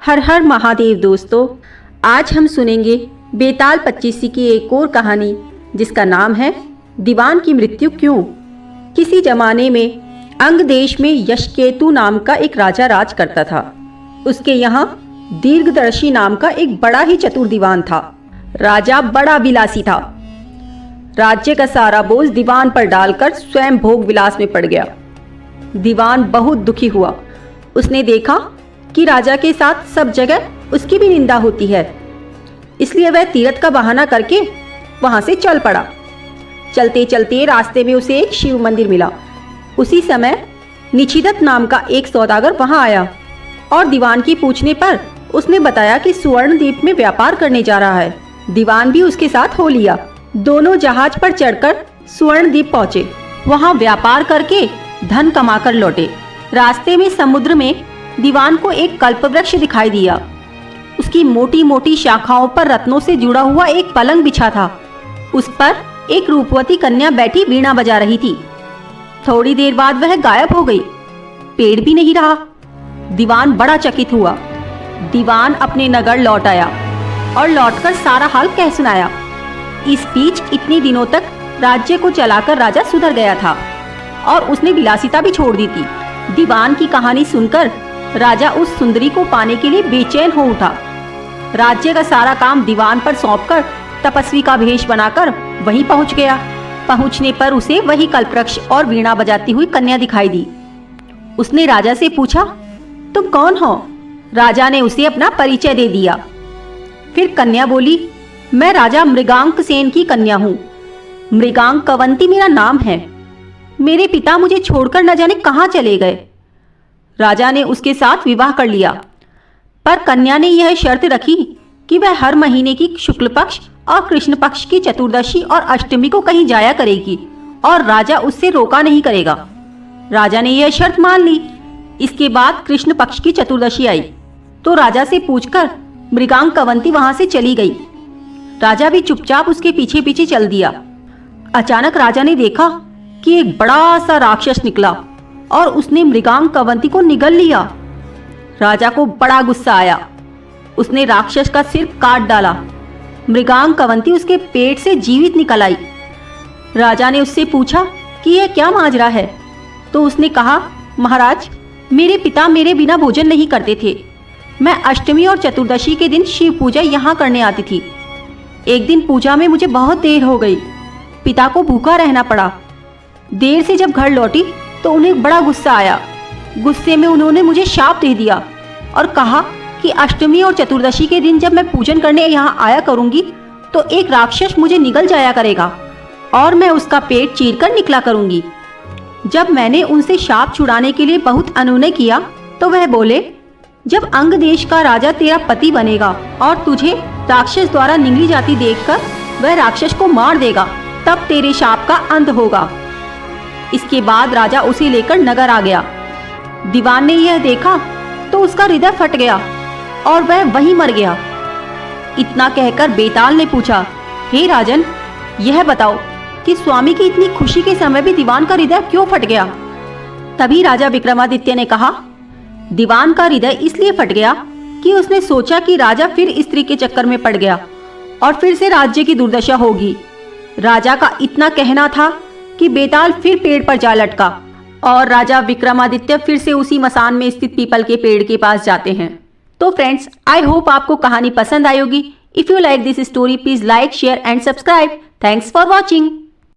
हर हर महादेव दोस्तों, आज हम सुनेंगे बेताल पच्चीसी की एक और कहानी जिसका नाम है दीवान की मृत्यु क्यों। किसी जमाने में अंग देश में यशकेतु नाम का एक राजा राज करता था। उसके यहाँ दीर्घदर्शी नाम का एक बड़ा ही चतुर दीवान था। राजा बड़ा विलासी था। राज्य का सारा बोझ दीवान पर डालकर स्वयं भोग विलास में पड़ गया। दीवान बहुत दुखी हुआ। उसने देखा कि राजा के साथ सब जगह उसकी भी निंदा होती है, इसलिए वह तीरथ का बहाना करके वहां से चल पड़ा। चलते चलते रास्ते में उसे एक शिव मंदिर मिला। उसी समय निशिदत नाम का एक सौदागर वहां आया और दीवान की पूछने पर उसने बताया कि सुवर्णद्वीप में व्यापार करने जा रहा है। दीवान भी उसके साथ हो लिया। दोनों जहाज पर चढ़कर सुवर्णद्वीप पहुंचे। वहां व्यापार करके धन कमाकर लौटे। रास्ते में समुद्र में दीवान को एक कल्पवृक्ष दिखाई दिया। उसकी मोटी मोटी शाखाओं पर रत्नों से जुड़ा हुआ एक पलंग बिछा था। उस पर एक रूपवती कन्या बैठी वीणा बजा रही थी। थोड़ी देर बाद वह गायब हो गई। पेड़ भी नहीं रहा। दीवान बड़ा चकित हुआ। दीवान अपने नगर लौट आया और लौटकर सारा हाल कह सुनाया। इस बीच इतने दिनों तक राज्य को चलाकर राजा सुधर गया था और उसने विलासिता भी छोड़ दी थी। दीवान की कहानी सुनकर राजा उस सुंदरी को पाने के लिए बेचैन हो उठा। राज्य का सारा काम दीवान पर सौंपकर तपस्वी का भेष बनाकर वहीं पहुंच गया। पहुंचने पर उसे वही कल्पवृक्ष और वीणा बजाती हुई कन्या दिखाई दी। उसने राजा से पूछा, तुम कौन हो? राजा ने उसे अपना परिचय दे दिया। फिर कन्या बोली, मैं राजा मृगांक सेन की कन्या हूँ। मृगांक कवंती मेरा नाम है। मेरे पिता मुझे छोड़कर न जाने कहाँ चले गए। राजा ने उसके साथ विवाह कर लिया, पर कन्या ने यह शर्त रखी कि वह हर महीने की शुक्ल पक्ष और कृष्ण पक्ष की चतुर्दशी और अष्टमी को कहीं जाया करेगी और राजा उससे रोका नहीं करेगा। राजा ने यह शर्त मान ली। इसके बाद कृष्ण पक्ष की चतुर्दशी आई तो राजा से पूछकर मृगांक कवंती वहां से चली गई। राजा भी चुपचाप उसके पीछे पीछे चल दिया। अचानक राजा ने देखा कि एक बड़ा सा राक्षस निकला और उसने मृगांक कवंती को निगल लिया। राजा को बड़ा गुस्सा आया। उसने राक्षस का सिर काट डाला। मृगांक कवंती उसके पेट से जीवित निकल आई। राजा ने उससे पूछा कि यह क्या माजरा है? तो उसने कहा, महाराज, मेरे पिता मेरे बिना भोजन नहीं करते थे। मैं अष्टमी और चतुर्दशी के दिन शिव पूजा यहाँ करने आती थी। एक दिन पूजा में मुझे बहुत देर हो गई। पिता को भूखा रहना पड़ा। देर से जब घर लौटी तो उन्हें बड़ा गुस्सा आया। गुस्से में उन्होंने मुझे शाप दे दिया और कहा कि अष्टमी और चतुर्दशी के दिन जब मैं पूजन करने यहाँ आया करूँगी तो एक राक्षस मुझे निगल जाया करेगा और मैं उसका पेट चीरकर निकला करूँगी। जब मैंने उनसे शाप छुड़ाने के लिए बहुत अनुनय किया तो वह बोले, जब अंग देश का राजा तेरा पति बनेगा और तुझे राक्षस द्वारा निगली जाती देखकर वह राक्षस को मार देगा, तब तेरे शाप का अंत होगा। इसके बाद राजा उसे लेकर नगर आ गया। दीवान ने यह देखा तो उसका हृदय फट गया और वह वहीं मर गया। इतना कहकर बेताल ने पूछा, हे राजन, यह बताओ कि स्वामी की इतनी खुशी के समय भी दीवान का हृदय क्यों फट गया? तभी राजा विक्रमादित्य ने कहा, दीवान का हृदय इसलिए फट गया कि उसने सोचा कि राजा फिर स्त्री के चक्कर में पड़ गया और फिर से राज्य की दुर्दशा होगी। राजा का इतना कहना था कि बेताल फिर पेड़ पर जा लटका और राजा विक्रमादित्य फिर से उसी मसान में स्थित पीपल के पेड़ के पास जाते हैं। तो फ्रेंड्स, आई होप आपको कहानी पसंद आई होगी। If you like this story, please like, share and subscribe. Thanks for watching.